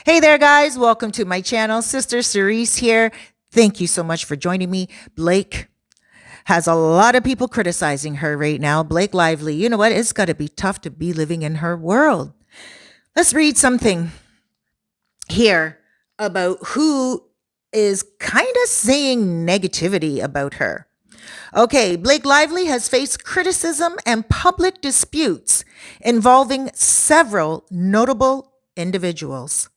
Hey there, guys. Welcome to my channel. Sister Cerise here. Thank you so much for joining me. Blake has a lot of people criticizing her right now. Blake Lively, you know what? It's got to be tough to be living in her world. Let's read something here about who is kind of saying negativity about her. Okay, Blake Lively has faced criticism and public disputes involving several notable individuals.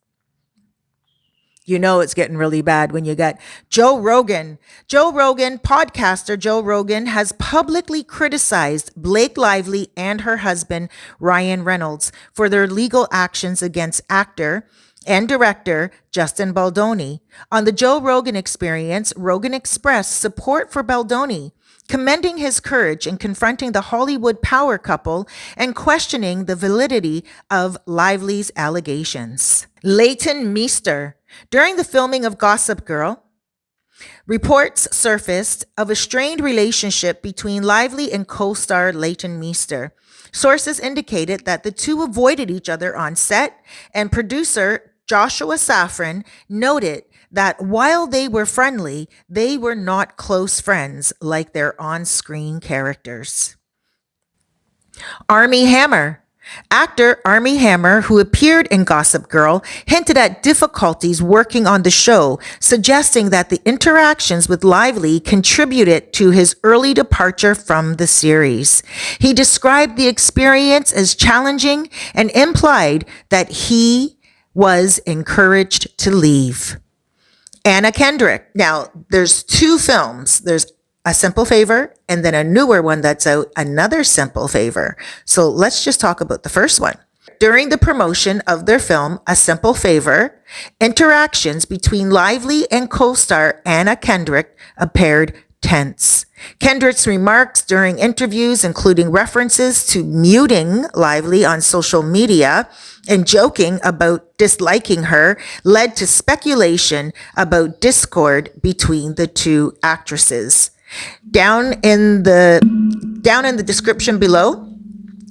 You know it's getting really bad when you got Joe Rogan. Podcaster Joe Rogan has publicly criticized Blake Lively and her husband, Ryan Reynolds, for their legal actions against actor and director Justin Baldoni. On the Joe Rogan Experience, Rogan expressed support for Baldoni, commending his courage in confronting the Hollywood power couple and questioning the validity of Lively's allegations. Leighton Meester. During the filming of Gossip Girl, reports surfaced of a strained relationship between Lively and co-star Leighton Meester. Sources indicated that the two avoided each other on set, and producer Joshua Safran noted that while they were friendly, they were not close friends like their on-screen characters. Armie Hammer. Actor Armie Hammer, who appeared in Gossip Girl, hinted at difficulties working on the show, suggesting that the interactions with Lively contributed to his early departure from the series. He described the experience as challenging and implied that he was encouraged to leave. Anna Kendrick. Now, there's two films. There's A Simple Favor, and then a newer one that's out, Another Simple Favor. So let's just talk about the first one. During the promotion of their film, A Simple Favor, interactions between Lively and co-star Anna Kendrick appeared tense. Kendrick's remarks during interviews, including references to muting Lively on social media and joking about disliking her, led to speculation about discord between the two actresses. Down in the description below,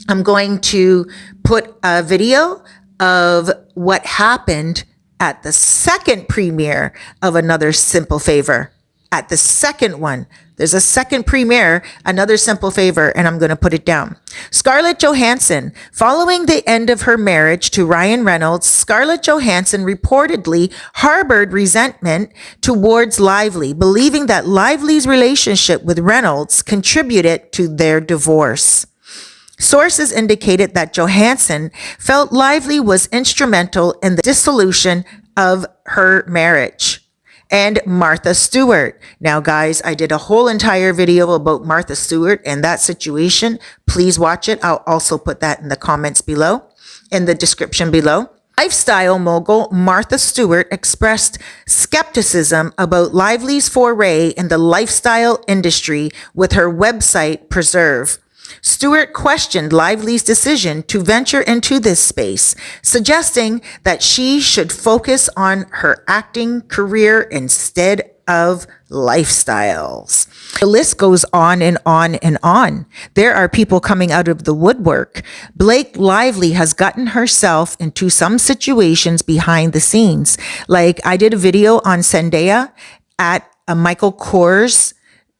I'm going to put a video of what happened at the second premiere of Another Simple Favor. At the second one, there's a second premiere, Another Simple Favor, and I'm going to put it down. Scarlett Johansson. Following the end of her marriage to Ryan Reynolds, Scarlett Johansson reportedly harbored resentment towards Lively, believing that Lively's relationship with Reynolds contributed to their divorce. Sources indicated that Johansson felt Lively was instrumental in the dissolution of her marriage. And Martha Stewart. Now, guys, I did a whole entire video about Martha Stewart and that situation. Please watch it. I'll also put that in the comments below, in the description below. Lifestyle mogul Martha Stewart expressed skepticism about Lively's foray in the lifestyle industry with her website Preserve. Stewart questioned Lively's decision to venture into this space, suggesting that she should focus on her acting career instead of lifestyles. The list goes on and on and on. There are people coming out of the woodwork. Blake Lively has gotten herself into some situations behind the scenes. Like I did a video on Zendaya at a Michael Kors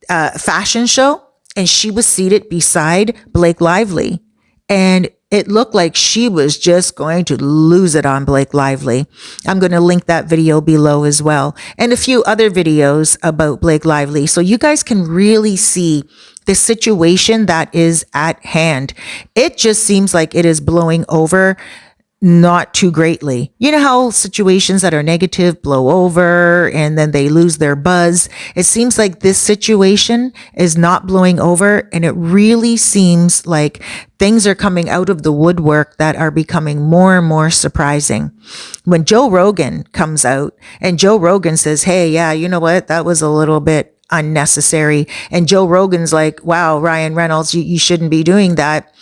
fashion show, and she was seated beside Blake Lively. And it looked like she was just going to lose it on Blake Lively. I'm going to link that video below as well. And a few other videos about Blake Lively. So you guys can really see the situation that is at hand. It just seems like it is blowing over not too greatly. You know how situations that are negative blow over and then they lose their buzz? It seems like this situation is not blowing over, and it really seems like things are coming out of the woodwork that are becoming more and more surprising. When Joe Rogan comes out and Joe Rogan says, hey, yeah, you know what? That was a little bit unnecessary. And Joe Rogan's like, wow, Ryan Reynolds, you shouldn't be doing that.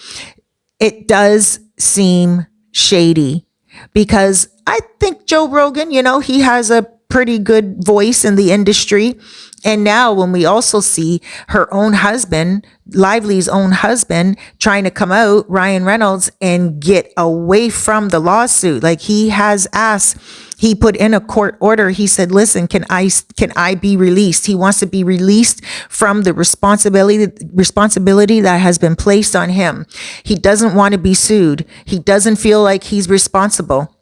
It does seem shady, because I think Joe Rogan, he has a pretty good voice in the industry. And now when we also see her own husband, Lively's own husband, trying to come out, Ryan Reynolds, and get away from the lawsuit, like he has asked He put in a court order. He said, listen, can I be released? He wants to be released from the responsibility that has been placed on him. He doesn't want to be sued. He doesn't feel like he's responsible.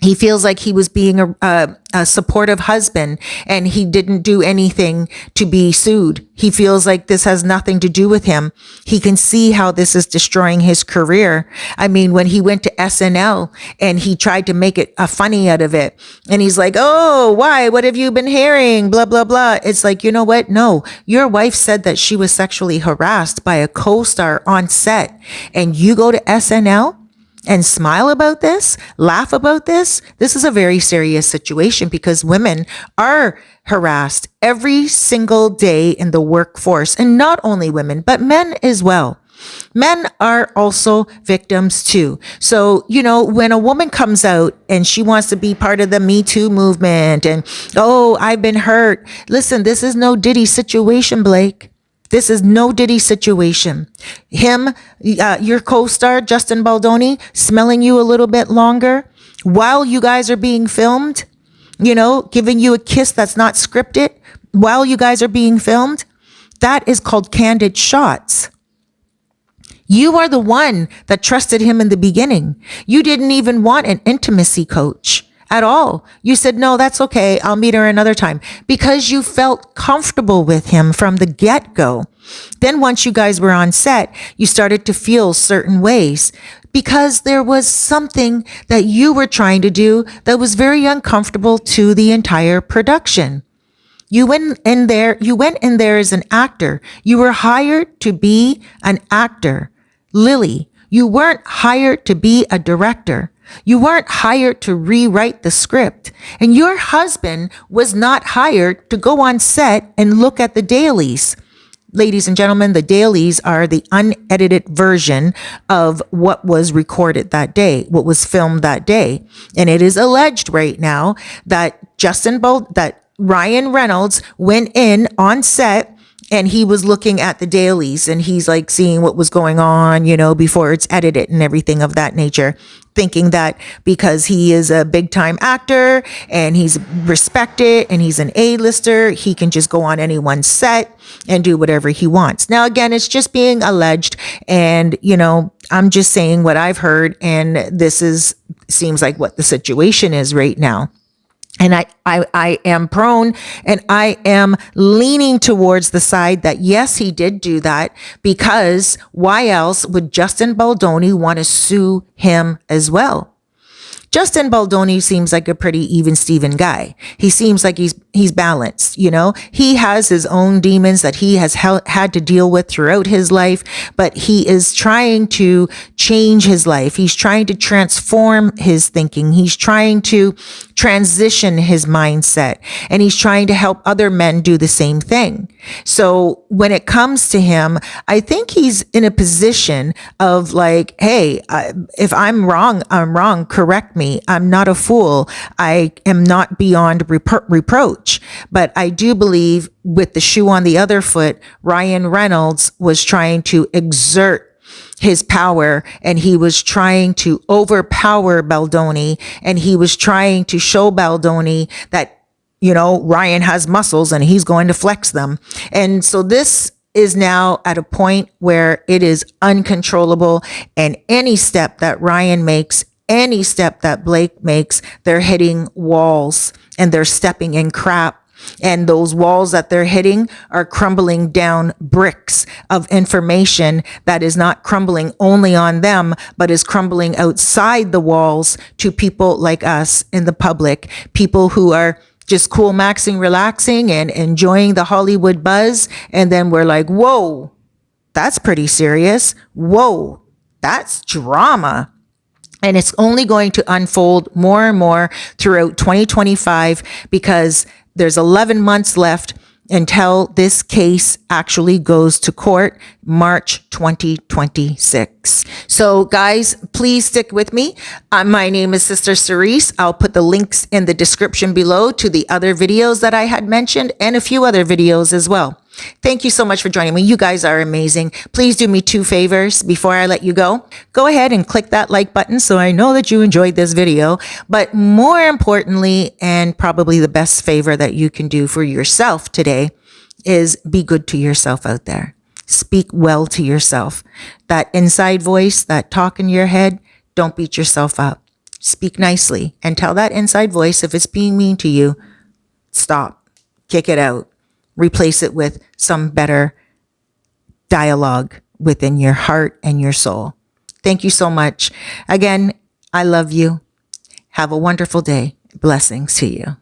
He feels like he was being a supportive husband and he didn't do anything to be sued. He feels like this has nothing to do with him. He can see how this is destroying his career. I mean, when he went to SNL and he tried to make it a funny out of it and he's like, oh, why? What have you been hearing? Blah, blah, blah. It's like, you know what? No, your wife said that she was sexually harassed by a co-star on set and you go to SNL and smile about this, laugh about this. This is a very serious situation because women are harassed every single day in the workforce, and not only women, but men as well. Men are also victims too. So, you know, when a woman comes out and she wants to be part of the Me Too movement and, oh, I've been hurt. Listen, this is no Diddy situation, Blake. This is no Diddy situation. Him, your co-star, Justin Baldoni, smelling you a little bit longer while you guys are being filmed, you know, giving you a kiss that's not scripted while you guys are being filmed. That is called candid shots. You are the one that trusted him in the beginning. You didn't even want an intimacy coach at all. You said, no, that's okay. I'll meet her another time because you felt comfortable with him from the get-go. Then once you guys were on set, you started to feel certain ways because there was something that you were trying to do that was very uncomfortable to the entire production. You went in there as an actor. You were hired to be an actor. Lily, you weren't hired to be a director. You weren't hired to rewrite the script. And your husband was not hired to go on set and look at the dailies. Ladies and gentlemen, the dailies are the unedited version of what was recorded that day, what was filmed that day. And it is alleged right now that that Ryan Reynolds went in on set and he was looking at the dailies and he's like seeing what was going on, you know, before it's edited and everything of that nature, thinking that because he is a big time actor and he's respected and he's an A-lister, he can just go on anyone's set and do whatever he wants. Now, again, it's just being alleged. And, you know, I'm just saying what I've heard. And seems like what the situation is right now. And I am prone and I am leaning towards the side that, yes, he did do that, because why else would Justin Baldoni want to sue him as well? Justin Baldoni seems like a pretty even Steven guy. He seems like he's balanced, you know. He has his own demons that he has had to deal with throughout his life, but he is trying to change his life. He's trying to transform his thinking. He's trying to transition his mindset, and he's trying to help other men do the same thing. So when it comes to him, I think he's in a position of like, hey, if I'm wrong, I'm wrong. Correct me. I'm not a fool. I am not beyond reproach. But I do believe with the shoe on the other foot, Ryan Reynolds was trying to exert his power, and he was trying to overpower Baldoni, and he was trying to show Baldoni that, you know, Ryan has muscles and he's going to flex them. And so this is now at a point where it is uncontrollable, and any step that Ryan makes, any step that Blake makes, they're hitting walls and they're stepping in crap. And those walls that they're hitting are crumbling down bricks of information that is not crumbling only on them, but is crumbling outside the walls to people like us in the public, people who are just cool maxing, relaxing and enjoying the Hollywood buzz. And then we're like, whoa, that's pretty serious. Whoa, that's drama. And it's only going to unfold more and more throughout 2025 because there's 11 months left until this case actually goes to court, March 2026. So guys, please stick with me. My name is Sister Cerise. I'll put the links in the description below to the other videos that I had mentioned and a few other videos as well. Thank you so much for joining me. You guys are amazing. Please do me 2 favors before I let you go. Go ahead and click that like button so I know that you enjoyed this video. But more importantly, and probably the best favor that you can do for yourself today, is be good to yourself out there. Speak well to yourself. That inside voice, that talk in your head, don't beat yourself up. Speak nicely and tell that inside voice, if it's being mean to you, stop, kick it out, replace it with some better dialogue within your heart and your soul. Thank you so much. Again, I love you. Have a wonderful day. Blessings to you.